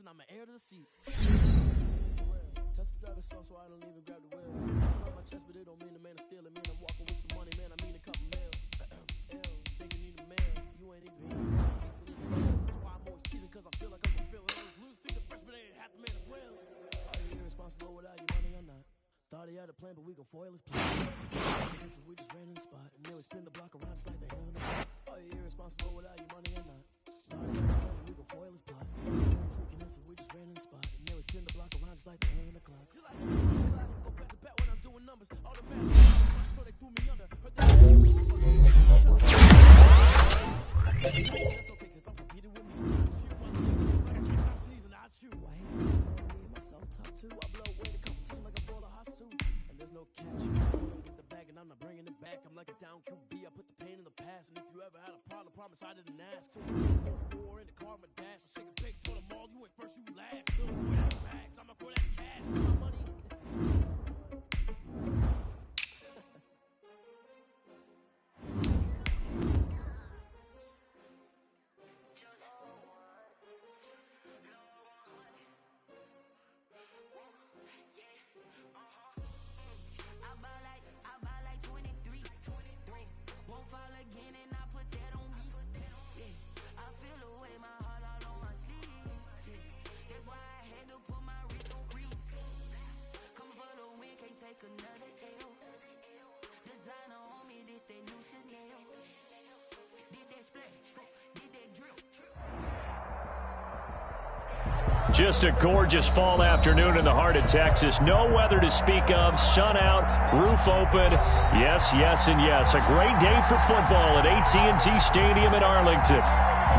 and I'm an heir to the seat. Touch the driver's sauce, so I don't even grab the wheel. It's on my chest, but it don't mean the man is stealing. Mean I'm walking with some money, man. I mean a couple mil. Think you need a man. You ain't even here. Feasting in the field. That's why I'm always cheating, cause I feel like I'm fulfilling. Those losers think the freshman ain't half the man as well. Are you irresponsible without your money or not? Thought he had a plan, but we gon' foil his plan. This is we just ran in the spot, and then we spin the block around just like the hell in the spot. Are you irresponsible without your money or not? Thought he had a plan, but we gon' foil his plot. Tweaking this, we just ran in the spot, and then we spin the block around just like the hell in the clock. She like the clock, go back to back when I'm doing numbers. All the bad so they threw me under. That's okay, cause I'm competing with me. Shoot my niggas, like I can't stop sneezing, I chew. I hate to me and myself top two. I blow away the competition like a ball of hot soup. And there's no catch. I don't get the bag and I'm not bringing it back. I'm like a down QB. I put the pain in the past. And if you ever had a problem, promise I didn't ask. So it's 4 in the car, my dash. I shake a big, told them all, you went first, you last. Little boy, that's bags. I'ma throw that cash. Take my money. Just a gorgeous fall afternoon in the heart of Texas. No weather to speak of. Sun out, roof open. Yes, yes, and yes. A great day for football at AT&T Stadium in Arlington.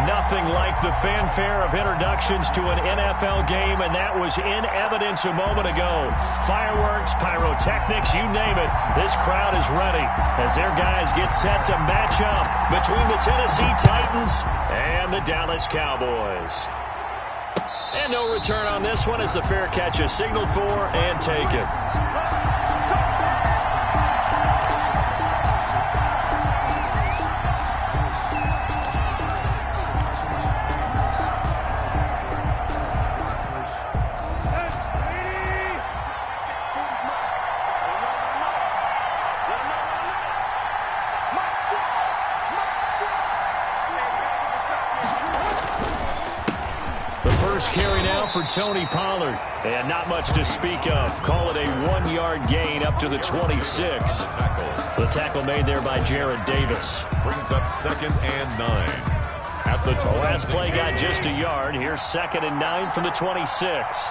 Nothing like the fanfare of introductions to an NFL game, and that was in evidence a moment ago. Fireworks, pyrotechnics, you name it. This crowd is ready as their guys get set to match up between the Tennessee Titans and the Dallas Cowboys. And no return on this one as the fair catch is signaled for and taken. First carry now for Tony Pollard. And not much to speak of. Call it a 1-yard gain up to the 26. The tackle made there by Jared Davis. Brings up 2nd and 9. At the last play got just a yard. Here's 2nd and 9 from the 26.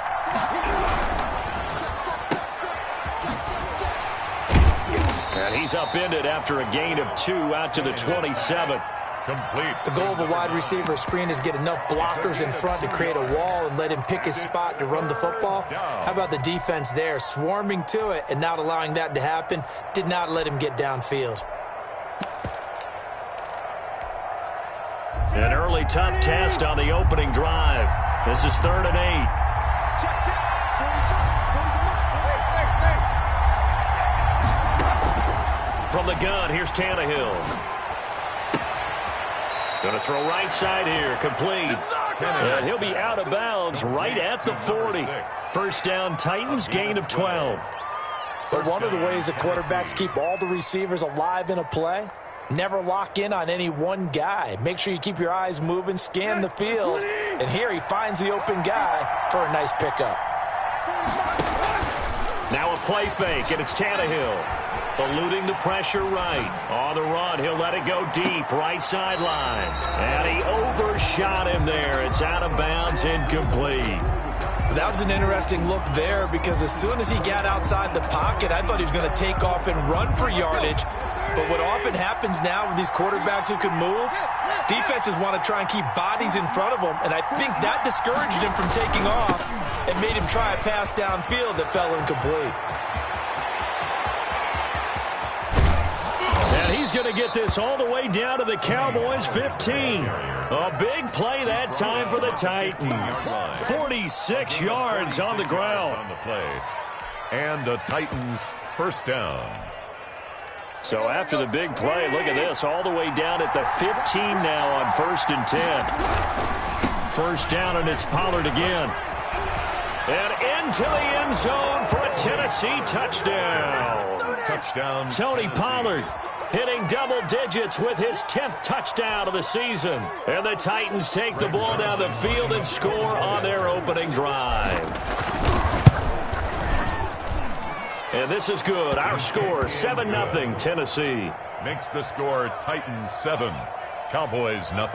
And he's upended after a gain of 2 out to the 27. Complete. The goal of a wide receiver screen is get enough blockers in front to create a wall and let him pick his spot to run the football. How about the defense there, swarming to it and not allowing that to happen? Did not let him get downfield. An early tough test on the opening drive. This is 3rd and 8. From the gun, here's Tannehill. Going to throw right side here, complete. And he'll be out of bounds right at the 40. First down, Titans, gain of 12. But one of the ways that quarterbacks keep all the receivers alive in a play, never lock in on any one guy. Make sure you keep your eyes moving, scan the field. And here he finds the open guy for a nice pickup. Now a play fake, and it's Tannehill. Eluding the pressure right. On the run, he'll let it go deep, right sideline. And he overshot him there. It's out of bounds, incomplete. That was an interesting look there because as soon as he got outside the pocket, I thought he was going to take off and run for yardage. But what often happens now with these quarterbacks who can move, defenses want to try and keep bodies in front of them, and I think that discouraged him from taking off and made him try a pass downfield that fell incomplete. And he's going to get this all the way down to the Cowboys' 15. A big play that time for the Titans. 46 yards on the ground. On the play. And the Titans first down. So after the big play, look at this, all the way down at the 15 now on 1st and 10. first down, and it's Pollard again. And into the end zone for a Tennessee touchdown. Touchdown. Tony Pollard hitting double digits with his 10th touchdown of the season. And the Titans take the ball down the field and score on their opening drive. And this is good. Our score, 7-0 Tennessee. Makes the score Titans 7, Cowboys 0.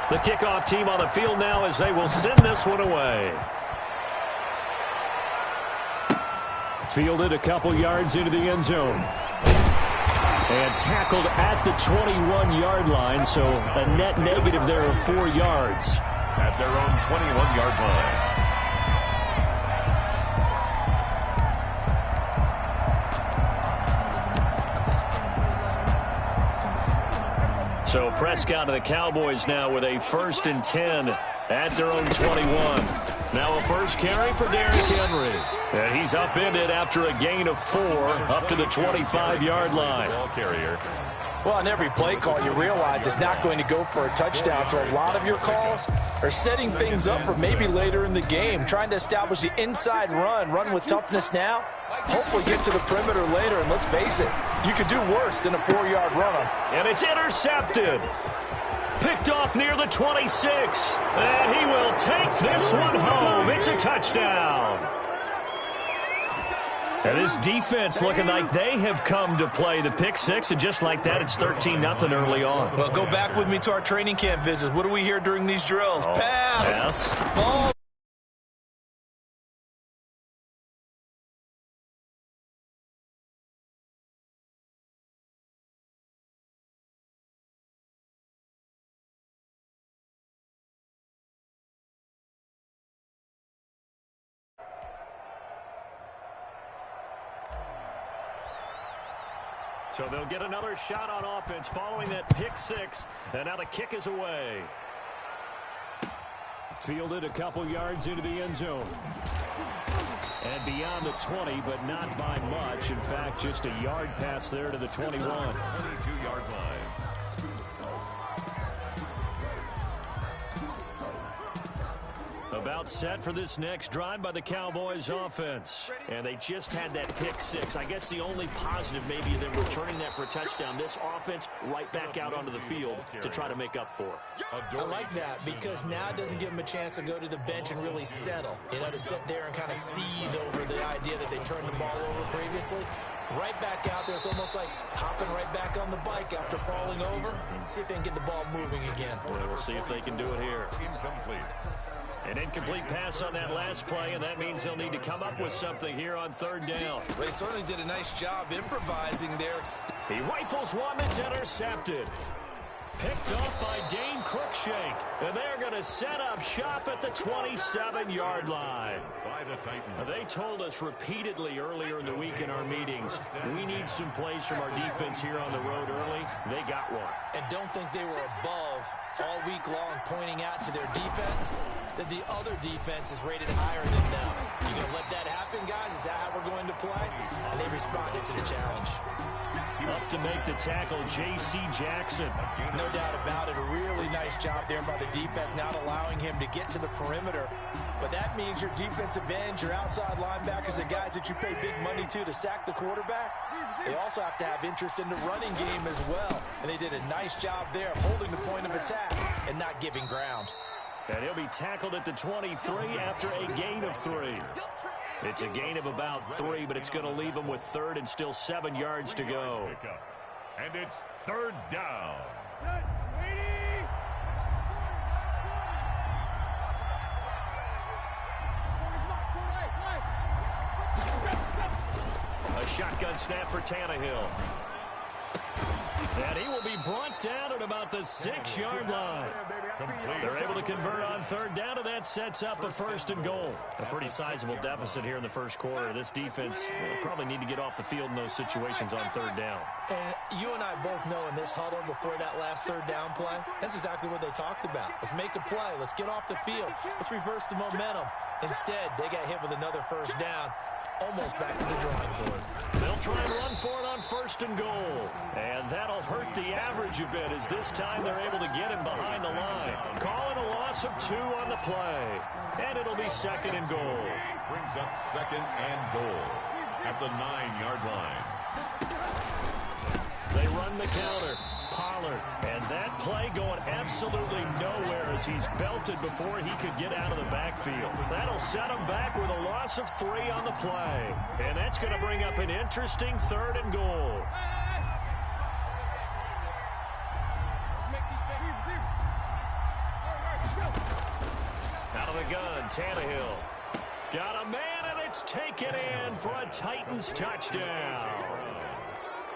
The kickoff team on the field now as they will send this one away. Fielded a couple yards into the end zone. And tackled at the 21-yard line, so a net negative there of 4 yards. At their own 21-yard line. So Prescott and the Cowboys now with a 1st and 10 at their own 21. Now a first carry for Derrick Henry. And he's upended after a gain of 4 up to the 25-yard line. Ball carrier. Well, on every play call, you realize it's not going to go for a touchdown. So a lot of your calls are setting things up for maybe later in the game, trying to establish the inside run with toughness now. Hopefully get to the perimeter later, and let's face it, you could do worse than a 4-yard run on. And it's intercepted. Picked off near the 26. And he will take this one home. It's a touchdown. And this defense looking like they have come to play the pick six, and just like that, it's 13-0 early on. Well, go back with me to our training camp visits. What do we hear during these drills? Pass. Ball. So they'll get another shot on offense following that pick six, and now the kick is away. Fielded a couple yards into the end zone. And beyond the 20, but not by much. In fact, just a yard pass there to the 21. 22-yard line. About set for this next drive by the Cowboys offense. And they just had that pick six. I guess the only positive maybe than returning that for a touchdown. This offense right back out onto the field to try to make up for. I like that because now it doesn't give them a chance to go to the bench and really settle. You know, to sit there and kind of seethe over the idea that they turned the ball over previously. Right back out there. It's almost like hopping right back on the bike after falling over. See if they can get the ball moving again. Well, we'll see if they can do it here. Incomplete. An incomplete pass on that last play, and that means they'll need to come up with something here on 3rd down. They certainly did a nice job improvising there. He rifles one that's intercepted. Picked off by Dane Cruikshank. And they're going to set up shop at the 27-yard line. By the Titans. They told us repeatedly earlier in the week in our meetings, we need some plays from our defense here on the road early. They got one. And don't think they were above all week long pointing out to their defense that the other defense is rated higher than them. You going to let that happen, guys? Is that how we're going to play? And they responded to the challenge. Up to make the tackle, J.C. Jackson. No doubt about it. A really nice job there by the defense, not allowing him to get to the perimeter. But that means your defensive ends, your outside linebackers, the guys that you pay big money to sack the quarterback, they also have to have interest in the running game as well. And they did a nice job there of holding the point of attack and not giving ground. And he'll be tackled at the 23 after a gain of 3. It's a gain of about 3, but it's going to leave him with 3rd and still 7 yards to go. And it's 3rd down. A shotgun snap for Tannehill. And he will be brought down at about the 6-yard line. They're able to convert on third down, and that sets up a 1st and goal. A pretty sizable deficit here in the first quarter. This defense will probably need to get off the field in those situations on third down. And you and I both know in this huddle before that last third down play, that's exactly what they talked about. Let's make a play. Let's get off the field. Let's reverse the momentum. Instead, they got hit with another 1st down. Almost back to the drawing board. They'll try and run for it on 1st and goal. And that'll hurt the average a bit as this time they're able to get him behind the line. Calling a loss of 2 on the play. And it'll be 2nd and goal. Brings up 2nd and goal at the 9-yard line. They run the counter. Pollard. And that play going absolutely nowhere as he's belted before he could get out of the backfield. That'll set him back with a loss of 3 on the play. And that's going to bring up an interesting 3rd and goal. Out of the gun, Tannehill. Got a man, and it's taken in for a Titans touchdown.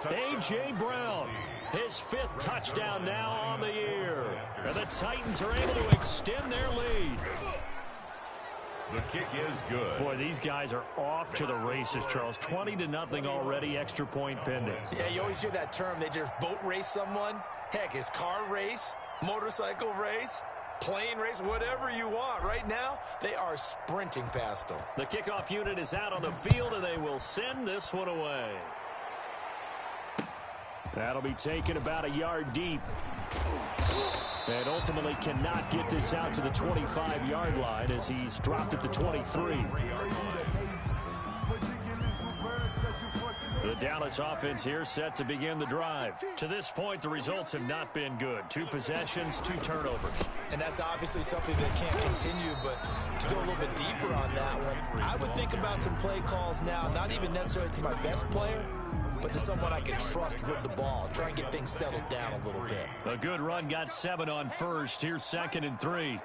A.J. Brown. His 5th touchdown now on the year. And the Titans are able to extend their lead. The kick is good. Boy, these guys are off to the races, Charles. 20-0 already, extra point pending. Yeah, you always hear that term. They just boat race someone. Heck, it's car race, motorcycle race, plane race, whatever you want. Right now, they are sprinting past them. The kickoff unit is out on the field, and they will send this one away. That'll be taken about a yard deep. And ultimately cannot get this out to the 25-yard line as he's dropped at the 23. The Dallas offense here set to begin the drive. To this point, the results have not been good. 2 possessions, 2 turnovers. And that's obviously something that can't continue, but to go a little bit deeper on that one, I would think about some play calls now, not even necessarily to my best player, but to someone I can trust with the ball. Try and get things settled down a little bit. A good run got 7 on 1st. Here's 2nd and 3.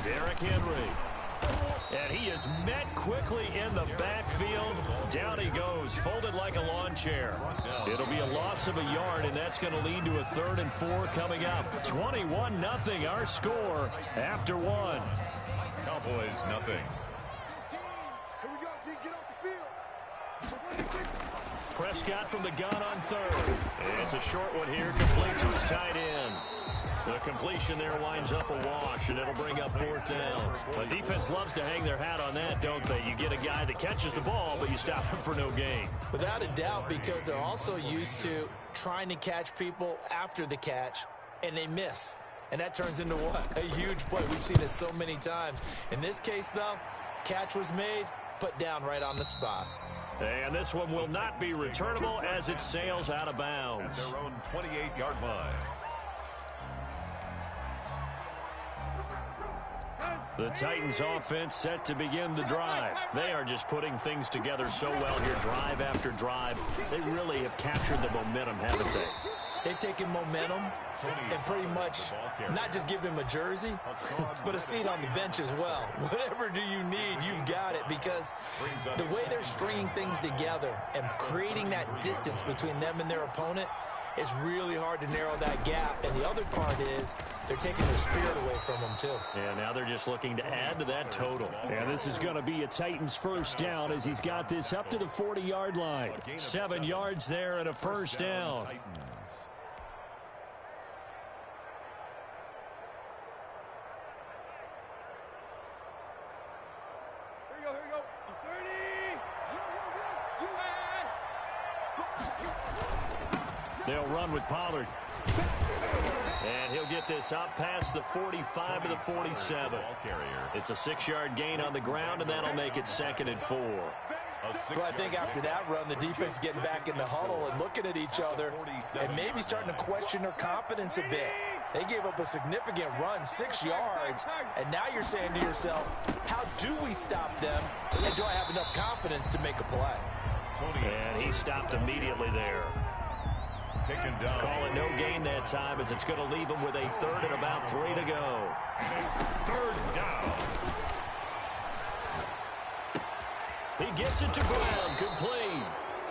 Derrick Henry. And he is met quickly in the backfield. Down he goes, folded like a lawn chair. It'll be a loss of a yard, and that's going to lead to a 3rd and 4 coming up. 21-0 our score after 1. Cowboys nothing. Prescott from the gun on 3rd. And it's a short one here, complete to his tight end. The completion there winds up a wash, and it'll bring up 4th down. The defense loves to hang their hat on that, don't they? You get a guy that catches the ball, but you stop him for no gain. Without a doubt, because they're also used to trying to catch people after the catch, and they miss. And that turns into what? A huge play. We've seen it so many times. In this case, though, catch was made, put down right on the spot. And this one will not be returnable as it sails out of bounds. At their own 28-yard line. The Titans offense set to begin the drive. They are just putting things together so well here, drive after drive. They really have captured the momentum, haven't they? They've taken momentum and pretty much not just given him a jersey, but a seat on the bench as well. Whatever do you need, you've got it, because the way they're stringing things together and creating that distance between them and their opponent, it's really hard to narrow that gap. And the other part is they're taking their spirit away from them, too. And now they're just looking to add to that total. And this is going to be a Titans 1st down as he's got this up to the 40-yard line. 7 yards there and a 1st down. They'll run with Pollard. And he'll get this up past the 45 to the 47. It's a 6-yard gain on the ground, and that'll make it 2nd and 4. Well, I think after that run, the defense getting back in the huddle and looking at each other and maybe starting to question their confidence a bit. They gave up a significant run, 6 yards, and now you're saying to yourself, how do we stop them, and do I have enough confidence to make a play? And he stopped immediately there. Taken down. Call it no gain that time as it's going to leave him with a 3rd and about 3 to go. 3rd down. He gets it to Brown, complete.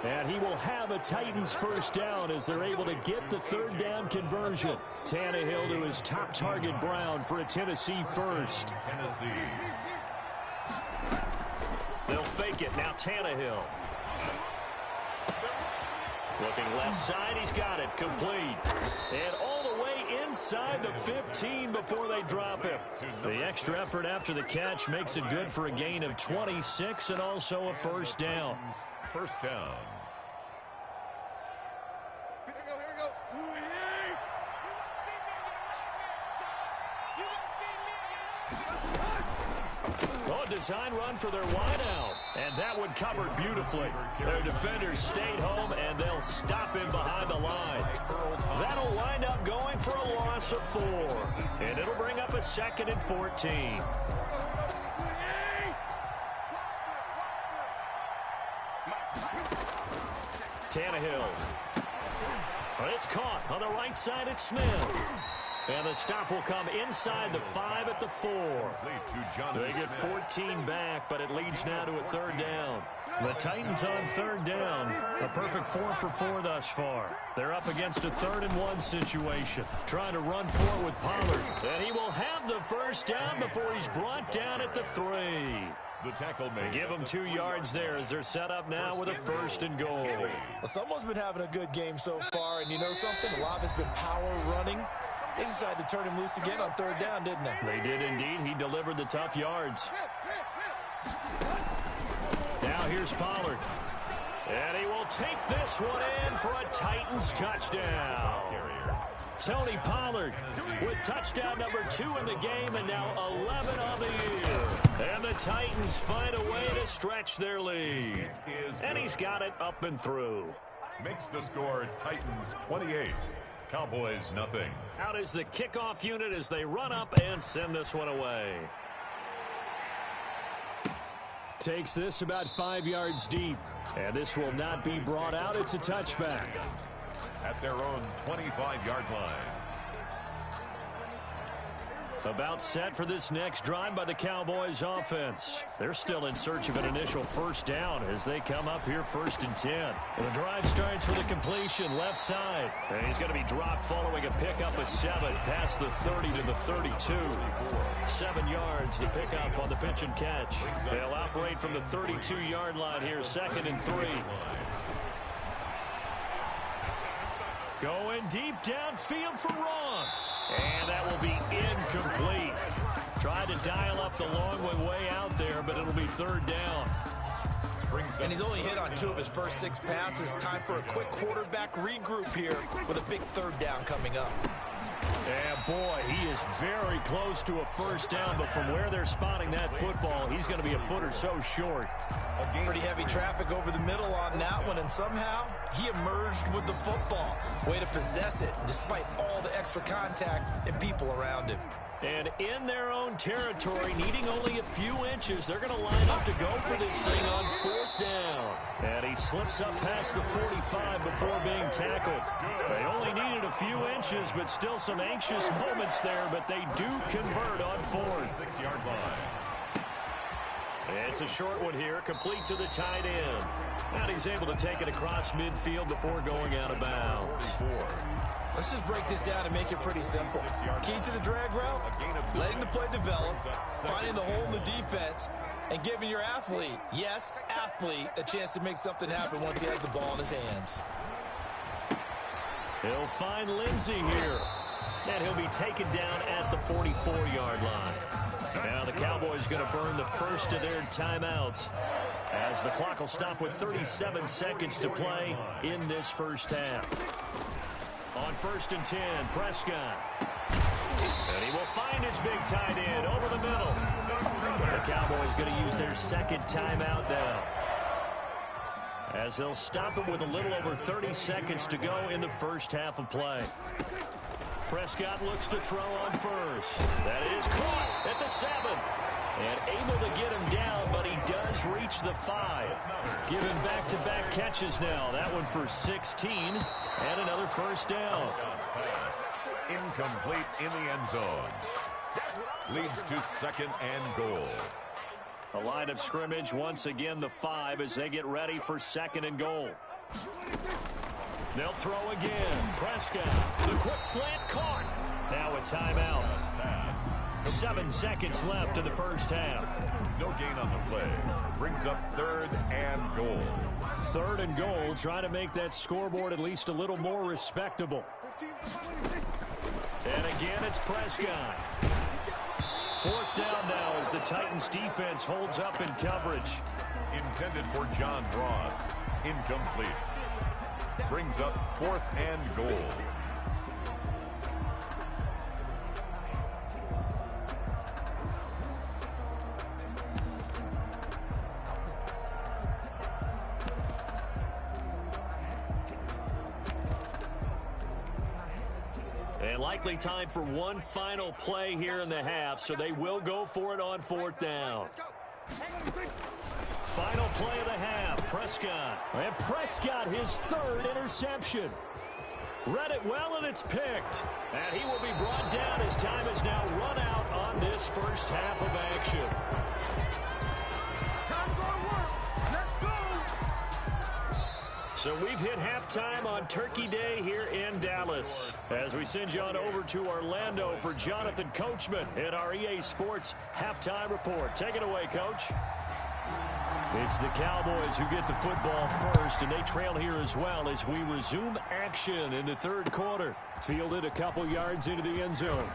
And he will have a Titans first down as they're able to get the third down conversion. Tannehill to his top target, Brown, for a Tennessee first. Tennessee. They'll fake it. Now Tannehill. Looking left side. He's got it. Complete. And all the way inside the 15 before they drop him. The extra effort after the catch makes it good for a gain of 26 and also a first down. First down. Here we go. Oh, design run for their wideout. And that one covered beautifully. Their defenders stayed home, and they'll stop him behind the line. That'll wind up going for a loss of 4. And it'll bring up a 2nd and 14. Tannehill. It's caught on the right side at Smith. And the stop will come inside the 5 at the 4. They get 14 back, but it leads now to a third down. The Titans on third down. A perfect 4 for 4 thus far. They're up against a 3rd and 1 situation. Trying to run for it with Pollard. And he will have the first down before he's brought down at the 3. The tackle made. Give them 2 yards there as they're set up now with a 1st and goal. Well, someone's been having a good game so far, and you know something? A lot has been power running. They decided to turn him loose again on third down, didn't they? They did indeed. He delivered the tough yards. Now here's Pollard. And he will take this one in for a Titans touchdown. Tony Pollard with touchdown number 2 in the game and now 11 on the year. And the Titans find a way to stretch their lead. And he's got it up and through. Makes the score Titans 28. Cowboys nothing. Out is the kickoff unit as they run up and send this one away. Takes this about 5 yards deep. And this will not be brought out. It's a touchback. At their own 25-yard line. About set for this next drive by the Cowboys offense. They're still in search of an initial first down as they come up here 1st and 10. And the drive starts with a completion left side. And he's going to be dropped following a pickup of 7 past the 30 to the 32. 7 yards, the pickup on the pitch and catch. They'll operate from the 32-yard line here, 2nd and 3. Going deep downfield for Ross. And that will be incomplete. Tried to dial up the long way out there, but it'll be 3rd down. And he's only hit on 2 of his first 6 passes. Time for a quick quarterback regroup here with a big 3rd down coming up. And boy, he is very close to a first down, but from where they're spotting that football, he's going to be a foot or so short. Pretty heavy traffic over the middle on that one, and somehow he emerged with the football. Way to possess it, despite all the extra contact and people around him. And in their own territory, needing only a few inches, they're going to line up to go for this thing on 4th down. And he slips up past the 45 before being tackled. They only needed a few inches, but still some anxious moments there, but they do convert on 4th. 6-yard line. It's a short one here, complete to the tight end. And he's able to take it across midfield before going out of bounds. Let's just break this down and make it pretty simple. Key to the drag route, letting the play develop, finding the hole in the defense, and giving your athlete, yes, athlete, a chance to make something happen once he has the ball in his hands. He'll find Lindsey here. And he'll be taken down at the 44-yard line. Now the Cowboys going to burn the first of their timeouts as the clock will stop with 37 seconds to play in this first half. On 1st and 10, Prescott. And he will find his big tight end over the middle. The Cowboys going to use their 2nd timeout now, as they'll stop it with a little over 30 seconds to go in the first half of play. Prescott looks to throw on first. That is caught at the 7. And able to get him down, but he does reach the 5. Giving back-to-back catches now. That one for 16. And another first down. Incomplete in the end zone. Leads to 2nd and goal. A line of scrimmage, once again the 5 as they get ready for 2nd and goal. They'll throw again. Prescott, the quick slant caught. Now a timeout. 7 seconds left in the first half. No gain on the play. Brings up 3rd and goal. 3rd and goal, trying to make that scoreboard at least a little more respectable. And again, it's Prescott. 4th down now as the Titans defense holds up in coverage. Intended for John Ross. Incomplete. Brings up 4th and goal. And likely time for one final play here in the half, so they will go for it on 4th down. Final play of the half, Prescott. And Prescott, his 3rd interception. Read it well, and it's picked. And he will be brought down as time has now run out on this first half of action. So we've hit halftime on Turkey Day here in Dallas. As we send you on over to Orlando for Jonathan Coachman in our EA Sports Halftime Report. Take it away, Coach. It's the Cowboys who get the football first, and they trail here as well as we resume action in the 3rd quarter. Fielded a couple yards into the end zone.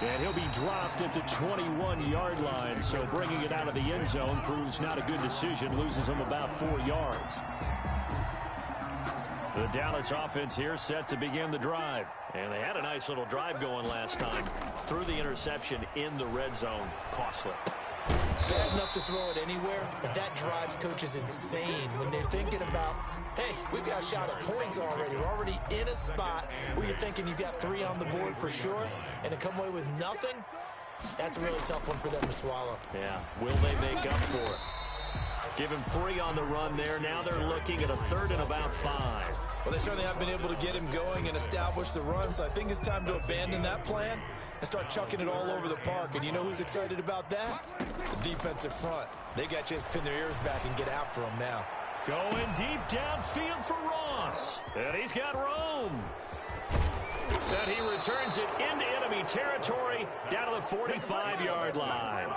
And he'll be dropped at the 21-yard line, so bringing it out of the end zone proves not a good decision, loses him about 4 yards. The Dallas offense here set to begin the drive. And they had a nice little drive going last time. Threw the interception in the red zone. Costly. Bad enough to throw it anywhere, but that drives coaches insane when they're thinking about, hey, we've got a shot at points already. We're already in a spot where you're thinking you got 3 on the board for sure, and to come away with nothing, that's a really tough one for them to swallow. Yeah, will they make up for it? Give him 3 on the run there. Now they're looking at a 3rd and about 5. Well, they certainly have been able to get him going and establish the run, so I think it's time to abandon that plan and start chucking it all over the park. And you know who's excited about that? The defensive front. They got a chance to pin their ears back and get after him now. Going deep downfield for Ross. And he's got Rome. And he returns it into enemy territory down to the 45-yard line.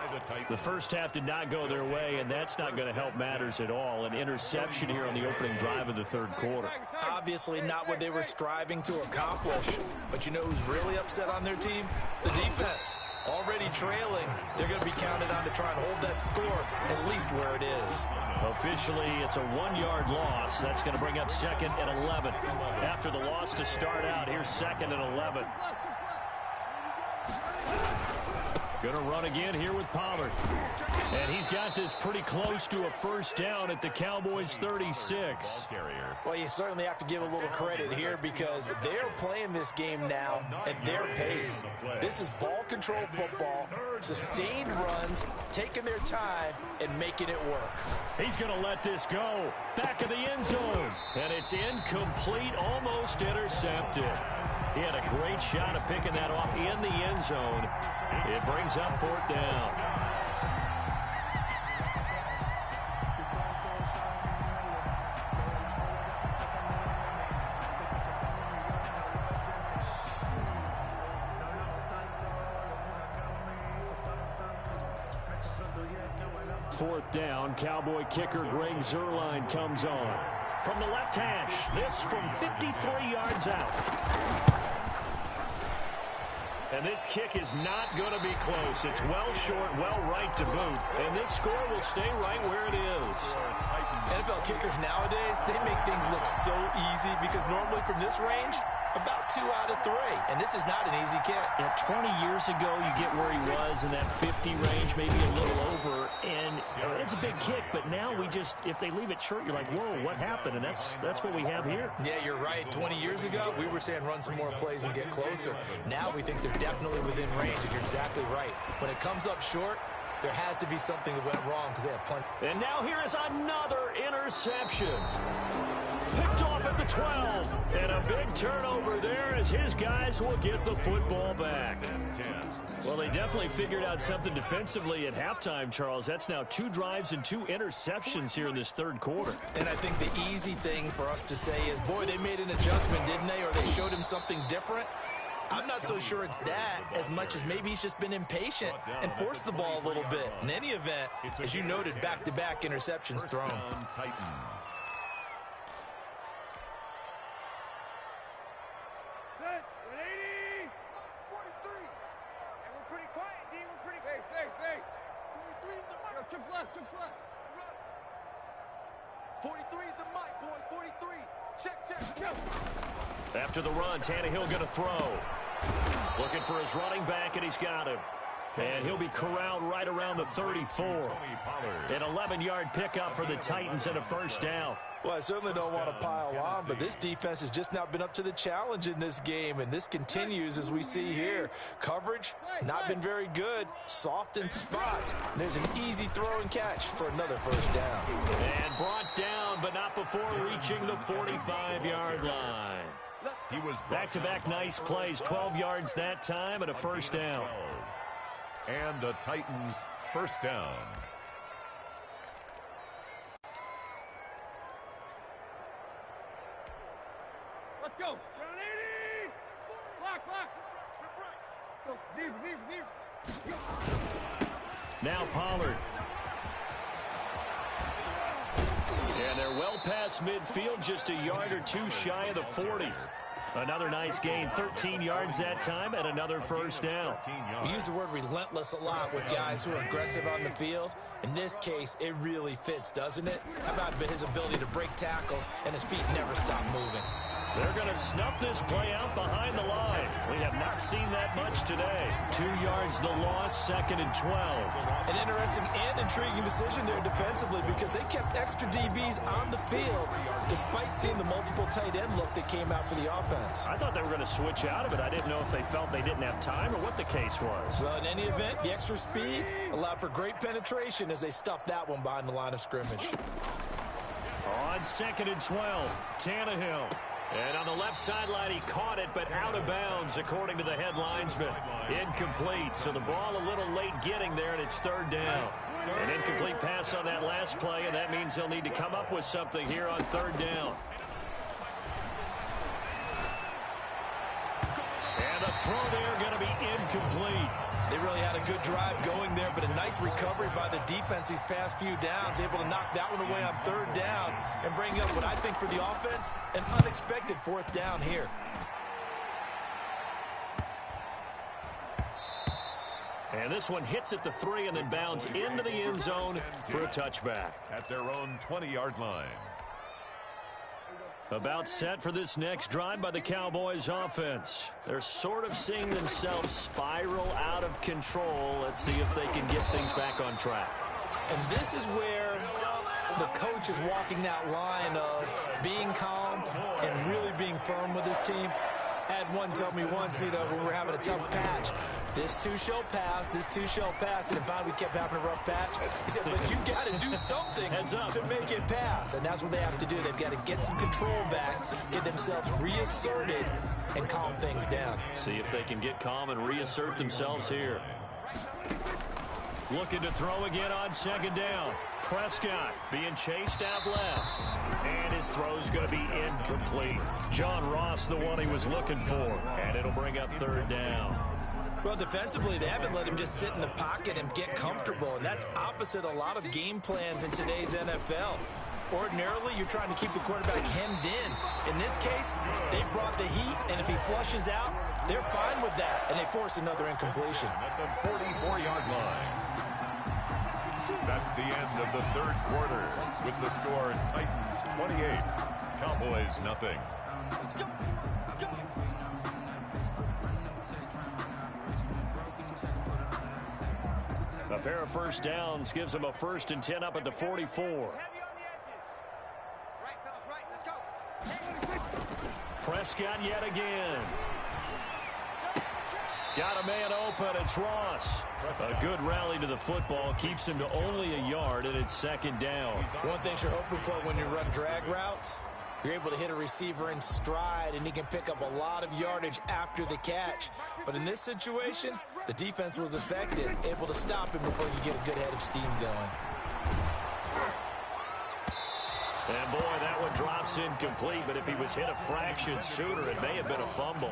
The first half did not go their way, and that's not going to help matters at all. An interception here on the opening drive of the 3rd quarter. Obviously not what they were striving to accomplish. But you know who's really upset on their team? The defense. Already trailing, they're going to be counted on to try and hold that score at least where it is. Officially, it's a 1-yard loss. That's going to bring up 2nd and 11. After the loss to start out, here's 2nd and 11. Going to run again here with Pollard. And he's got this pretty close to a 1st down at the Cowboys' 36. Well, you certainly have to give a little credit here because they're playing this game now at their pace. This is ball control football, sustained runs, taking their time, and making it work. He's going to let this go. Back of the end zone. And it's incomplete, almost intercepted. He had a great shot of picking that off in the end zone. It brings up 4th down. Fourth down, Cowboy kicker Greg Zuerlein comes on. From the left hash, this from 53 yards out. And this kick is not going to be close. It's well short, well right to boot. And this score will stay right where it is. NFL kickers nowadays, they make things look so easy because normally from this range, about 2 out of 3. And this is not an easy kick. Yeah, 20 years ago, you get where he was in that 50 range, maybe a little over. And it's a big kick, but now we just, if they leave it short, you're like, whoa, what happened? And that's what we have here. Yeah, you're right. 20 years ago, we were saying run some more plays and get closer. Now we think they're definitely within range, and you're exactly right. When it comes up short, there has to be something that went wrong because they have plenty. And now here is another interception. Picked off at the 12. And a big turnover there as his guys will get the football back. Well, they definitely figured out something defensively at halftime, Charles. That's now 2 drives and 2 interceptions here in this third quarter. And I think the easy thing for us to say is, boy, they made an adjustment, didn't they? Or they showed him something different. I'm not so sure it's that as much as maybe he's just been impatient and forced the ball a little bit. In any event, as you noted, back-to-back interceptions thrown. Titans. Chip left. 43 is the mic, boy. 43. Check. After the run, Tannehill going to throw. Looking for his running back, and he's got him. And he'll be corralled right around the 34. An 11-yard pickup for the Titans and a first down. Well, I certainly don't want to pile on, but this defense has just not been up to the challenge in this game, and this continues as we see here. Coverage, not been very good. Soft in spots. There's an easy throw and catch for another first down. And brought down, but not before reaching the 45-yard line. He was back-to-back nice plays, 12 yards that time and a first down. And the Titans first down. Let's go. Round 80. Block. Go. Zero. Now Pollard. And they're well past midfield, just a yard or 2 shy of the 40. Another nice gain, 13 yards that time, and another first down. We use the word relentless a lot with guys who are aggressive on the field. In this case, it really fits, doesn't it? How about his ability to break tackles and his feet never stop moving? They're going to snuff this play out behind the line. We have not seen that much today. 2 yards the loss, 2nd and 12. An interesting and intriguing decision there defensively because they kept extra DBs on the field despite seeing the multiple tight end look that came out for the offense. I thought they were going to switch out of it. I didn't know if they felt they didn't have time or what the case was. Well, in any event, the extra speed allowed for great penetration as they stuffed that one behind the line of scrimmage. On 2nd and 12, Tannehill. And on the left sideline, he caught it, but out of bounds, according to the head linesman. Incomplete, so the ball a little late getting there, and it's 3rd down. An incomplete pass on that last play, and that means they'll need to come up with something here on 3rd down. And the throw there going to be incomplete. They really had a good drive going there, but a nice recovery by the defense these past few downs, able to knock that one away on 3rd down and bring up what I think for the offense, an unexpected 4th down here. And this one hits at the 3 and then bounds into the end zone for a touchback. At their own 20-yard line. About set for this next drive by the Cowboys offense. They're sort of seeing themselves spiral out of control. Let's see if they can get things back on track. And this is where the coach is walking that line of being calm and really being firm with his team. I had one tell me once, when we were having a tough patch, this too shall pass, this too shall pass. And finally we kept having a rough patch. He said, but you got to do something to make it pass. And that's what they have to do. They've got to get some control back, get themselves reasserted, and calm things down. See if they can get calm and reassert themselves here. Looking to throw again on 2nd down. Prescott being chased out left. And his throw's going to be incomplete. John Ross, the one he was looking for. And it'll bring up 3rd down. Well, defensively, they haven't let him just sit in the pocket and get comfortable. And that's opposite a lot of game plans in today's NFL. Ordinarily, you're trying to keep the quarterback hemmed in. In this case, they brought the heat, and if he flushes out, they're fine with that. And they force another incompletion. At the 44-yard line. That's the end of the 3rd quarter with the score Titans 28, Cowboys nothing. A pair of first downs gives them a 1st and 10 up at the 44. Prescott yet again. Got a man open. It's Ross. A good rally to the football. Keeps him to only a yard, and it's 2nd down. One thing you're hoping for when you run drag routes, You're able to hit a receiver in stride, and he can pick up a lot of yardage after the catch. But in this situation, the defense was effective, able to stop him before you get a good head of steam going. And boy, that one drops incomplete, but if he was hit a fraction sooner, it may have been a fumble.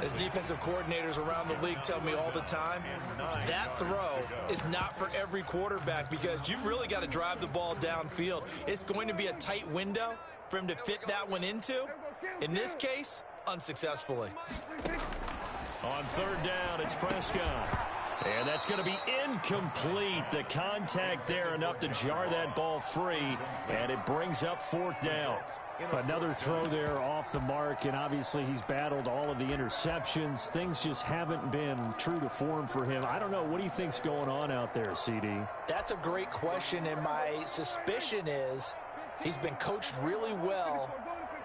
As defensive coordinators around the league tell me all the time, that throw is not for every quarterback because you've really got to drive the ball downfield. It's going to be a tight window for him to fit that one into. In this case, unsuccessfully. On third down, it's Prescott. And that's going to be incomplete. The contact there enough to jar that ball free, and it brings up fourth down. Another throw there off the mark, and obviously he's battled all of the interceptions. Things just haven't been true to form for him. I don't know. What do you think's going on out there, CD? That's a great question, and my suspicion is he's been coached really well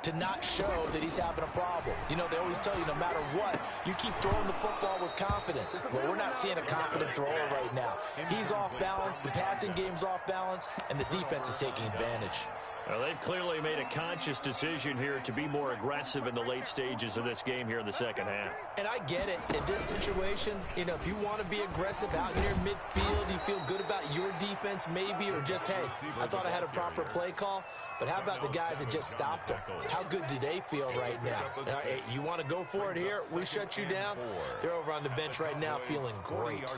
to not show that he's having a problem. You know, they always tell you no matter what, you keep throwing the football with confidence. Well, we're not seeing a confident thrower right now. He's off balance, the passing game's off balance, and the defense is taking advantage. Well, they've clearly made a conscious decision here to be more aggressive in the late stages of this game here in the second half. And I get it. In this situation, you know, if you want to be aggressive out near midfield, you feel good about your defense maybe, or just, hey, I thought I had a proper play call. But how about the guys that just stopped them? How good do they feel right now? Hey, you want to go for it here? We shut you down. They're over on the bench right now feeling great.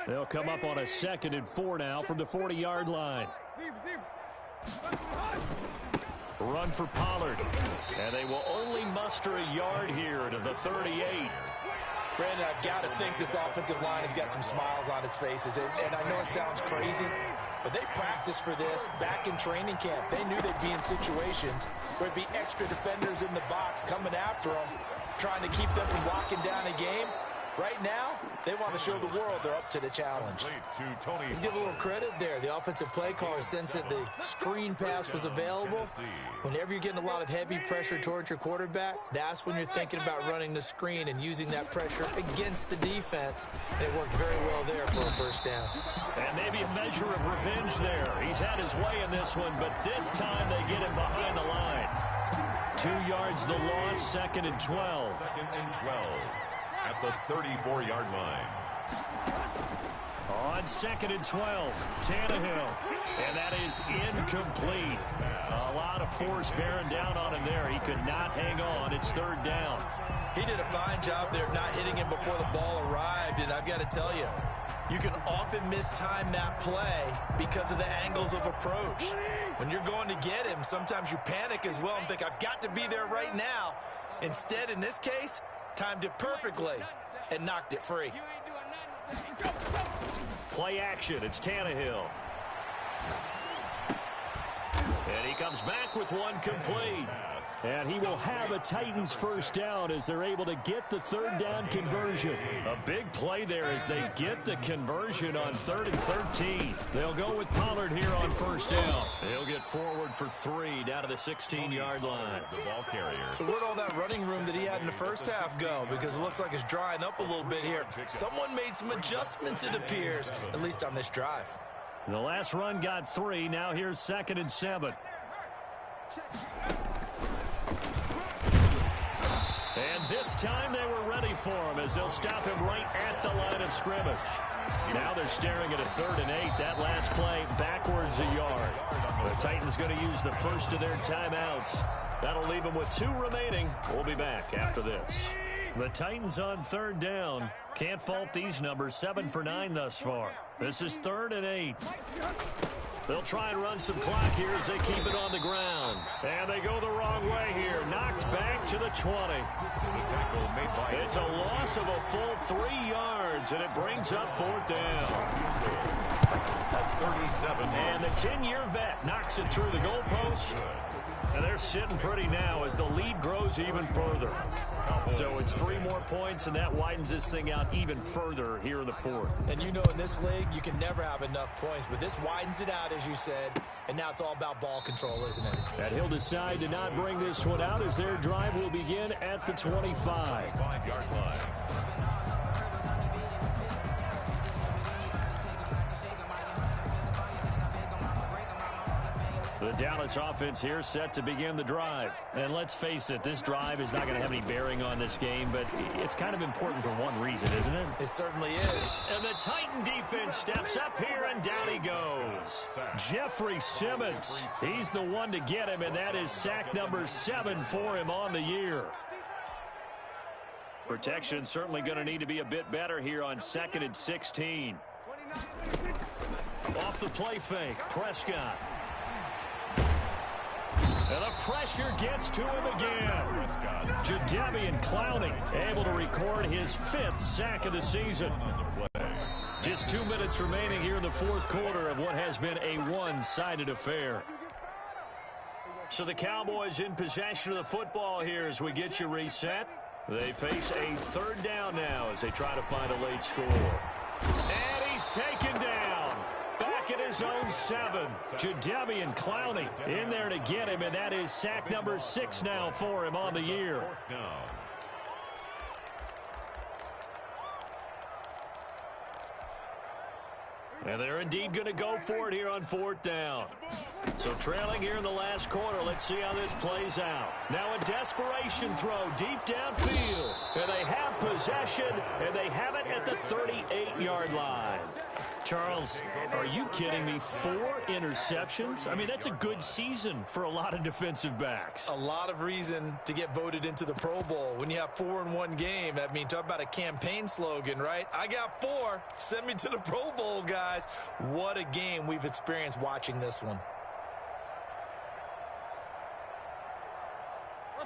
They'll come up on a 2nd and 4 now from the 40-yard line. Run for Pollard. And they will only muster a yard here to the 38. Brandon, I've got to think this offensive line has got some smiles on its faces. And I know it sounds crazy, but they practiced for this back in training camp. They knew they'd be in situations where there'd be extra defenders in the box coming after them, trying to keep them from locking down a game. Right now, they want to show the world they're up to the challenge. Let's give a little credit there. The offensive play caller sensed that the screen pass was available. Whenever you're getting a lot of heavy pressure towards your quarterback, that's when you're thinking about running the screen and using that pressure against the defense. And it worked very well there for a first down. And maybe a measure of revenge there. He's had his way in this one, but this time they get him behind the line. 2 yards the loss, 2nd and 12. 2nd and 12. At the 34-yard line. On 2nd and 12, Tannehill. And that is incomplete. A lot of force bearing down on him there. He could not hang on. It's 3rd down. He did a fine job there of not hitting him before the ball arrived. And I've got to tell you, you can often mistime that play because of the angles of approach. When you're going to get him, sometimes you panic as well and think, I've got to be there right now. Instead, in this case, timed it perfectly and knocked it free. Play action. It's Tannehill. And he comes back with one complete. And he will have a Titans first down as they're able to get the 3rd down conversion. A big play there as they get the conversion on 3rd and 13. They'll go with Pollard here on first down. He'll get forward for 3 down to the 16-yard line. The ball carrier. So where'd all that running room that he had in the first half go? Because it looks like it's drying up a little bit here. Someone made some adjustments, it appears, at least on this drive. The last run got 3. Now here's 2nd and 7. And this time they were ready for him as they'll stop him right at the line of scrimmage. Now they're staring at a 3rd and 8. That last play backwards a yard. The Titans going to use the first of their timeouts. That'll leave them with 2 remaining. We'll be back after this. The Titans on 3rd down. Can't fault these numbers. 7 for 9 thus far. This is 3rd and 8. They'll try and run some clock here as they keep it on the ground. And they go the wrong way here. Knocked back to the 20. The tackle made by It's a loss of a full 3 yards, and it brings up 4th down. at 37. And the 10-year vet knocks it through the goalpost. And they're sitting pretty now as the lead grows even further. So it's 3 more points, and that widens this thing out even further here in the 4th. And you know in this league, you can never have enough points, but this widens it out, as you said, and now it's all about ball control, isn't it? And he'll decide to not bring this one out as their drive will begin at the 25. 5-yard line. The Dallas offense here set to begin the drive. And let's face it, this drive is not going to have any bearing on this game, but it's kind of important for one reason, isn't it? It certainly is. And the Titan defense steps up here, and down he goes. Jeffrey Simmons, he's the one to get him, and that is sack number 7 for him on the year. Protection certainly going to need to be a bit better here on 2nd and 16. Off the play fake, Prescott. And the pressure gets to him again. Jadeveon Clowney able to record his 5th sack of the season. Just 2 minutes remaining here in the 4th quarter of what has been a one-sided affair. So the Cowboys in possession of the football here as we get you reset. They face a 3rd down now as they try to find a late score. And he's taken down. Back at his own 7. Jadeveon Clowney in there to get him, and that is sack number 6 now for him on the year. And they're indeed going to go for it here on 4th down. So trailing here in the last quarter. Let's see how this plays out. Now a desperation throw deep downfield. And they have possession, and they have it at the 38-yard line. Charles, are you kidding me? 4 interceptions? I mean, that's a good season for a lot of defensive backs. A lot of reason to get voted into the Pro Bowl. When you have 4 in one game, I mean, talk about a campaign slogan, right? I got 4. Send me to the Pro Bowl, guys. What a game we've experienced watching this one.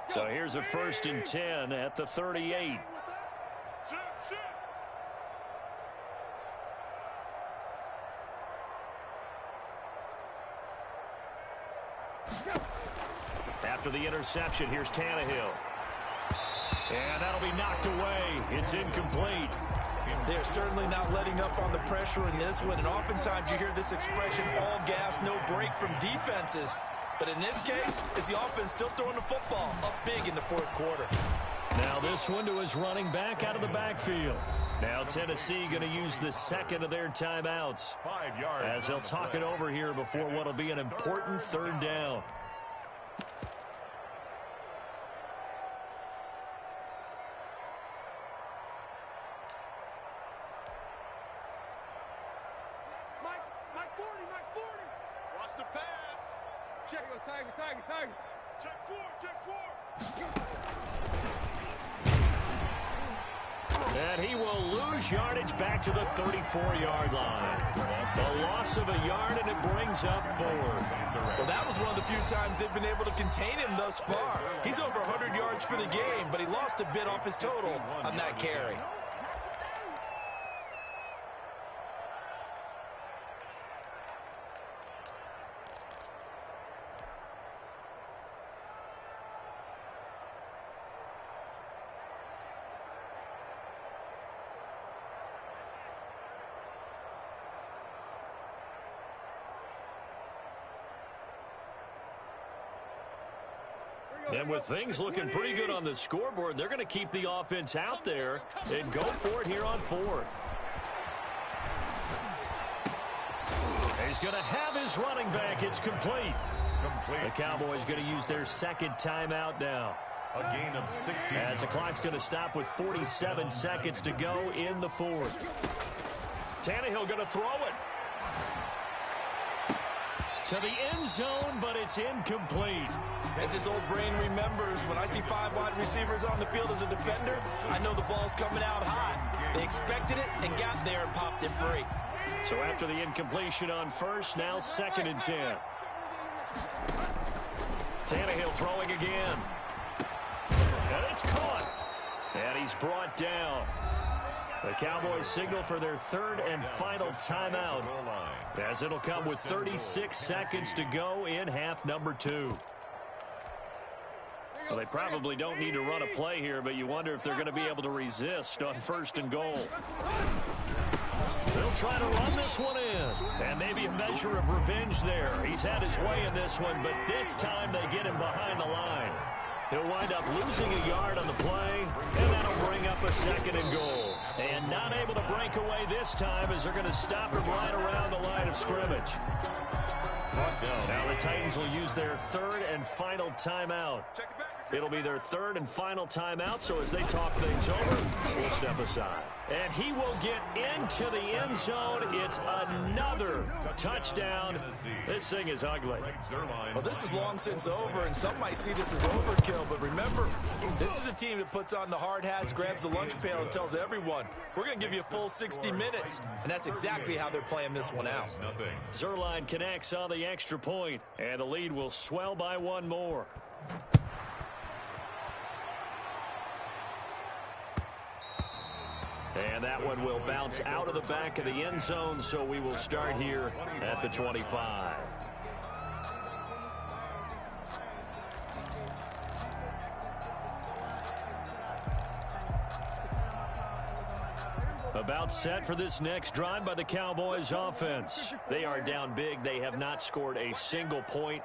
So here's a 1st and 10 at the 38. After the interception, here's Tannehill. And that'll be knocked away. It's incomplete. They're certainly not letting up on the pressure in this one. And oftentimes you hear this expression, all gas, no break from defenses. But in this case, is the offense still throwing the football up big in the 4th quarter. Now this one to his running back out of the backfield. Now Tennessee going to use the 2nd of their timeouts 5 yards as they'll talk it over here before what will be an important 3rd down. Mike's 40. Watch the pass. Check, Tiger. Check 4. And he will lose yardage back to the 34-yard line. A loss of a yard, and it brings up 4th. Well, that was one of the few times they've been able to contain him thus far. He's over 100 yards for the game, but he lost a bit off his total on that carry. And with things looking pretty good on the scoreboard, they're going to keep the offense out there and go for it here on 4th. He's going to have his running back. It's complete. The Cowboys going to use their 2nd timeout now. A gain of 16. As the clock's going to stop with 47 seconds to go in the 4th. Tannehill going to throw it to the end zone, but it's incomplete. As his old brain remembers, when I see 5 wide receivers on the field as a defender, I know the ball's coming out hot. They expected it and got there and popped it free. So after the incompletion on 1st, now 2nd and 10. Tannehill throwing again. And it's caught. And he's brought down. The Cowboys signal for their 3rd and final timeout, as it'll come with 36 seconds to go in half number 2. Well, they probably don't need to run a play here, but you wonder if they're going to be able to resist on 1st and goal. They'll try to run this one in, and maybe a measure of revenge there. He's had his way in this one, but this time they get him behind the line. He'll wind up losing a yard on the play, and that'll bring up a 2nd and goal. And not able to break away this time as they're going to stop him right around the line of scrimmage. Now the Titans will use their third and final timeout. It'll be their third and final timeout, so as they talk things over, we'll step aside. And he will get into the end zone. It's another touchdown. This thing is ugly. Well, this is long since over, and some might see this as overkill. But remember, this is a team that puts on the hard hats, grabs the lunch pail, and tells everyone, we're going to give you a full 60 minutes. And that's exactly how they're playing this one out. Zuerlein connects on the extra point, and the lead will swell by one more. And that one will bounce out of the back of the end zone, so we will start here at the 25. About set for this next drive by the Cowboys offense. They are down big. They have not scored a single point.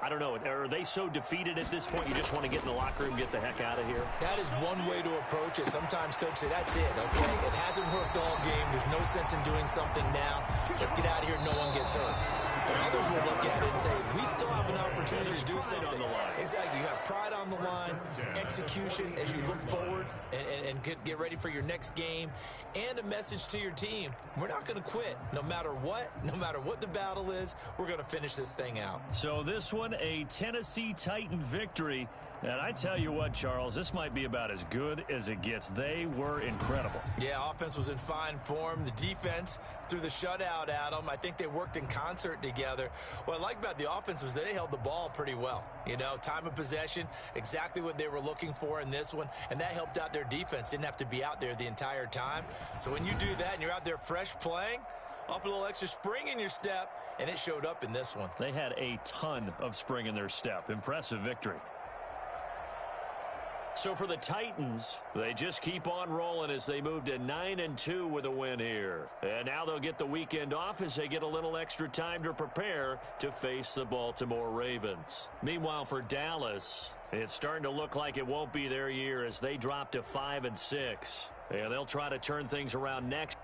I don't know. Are they so defeated at this point you just want to get in the locker room, get the heck out of here? That is one way to approach it. Sometimes coaches say, that's it, okay? It hasn't worked all game. There's no sense in doing something now. Let's get out of here. No one gets hurt. But others will look at it and say, we still have an opportunity to do something. On the line. Exactly. You have pride on the line, execution as you look forward and get ready for your next game, and a message to your team. We're not going to quit. No matter what the battle is, we're going to finish this thing out. So this one, a Tennessee Titan victory. And I tell you what, Charles, this might be about as good as it gets. They were incredible. Yeah, offense was in fine form. The defense threw the shutout at them. I think they worked in concert together. What I like about the offense was they held the ball pretty well. You know, time of possession, exactly what they were looking for in this one, and that helped out their defense. Didn't have to be out there the entire time. So when you do that and you're out there fresh playing, off a little extra spring in your step, and it showed up in this one. They had a ton of spring in their step. Impressive victory. So for the Titans, they just keep on rolling as they move to 9-2 with a win here. And now they'll get the weekend off as they get a little extra time to prepare to face the Baltimore Ravens. Meanwhile, for Dallas, it's starting to look like it won't be their year as they drop to 5-6. And they'll try to turn things around next.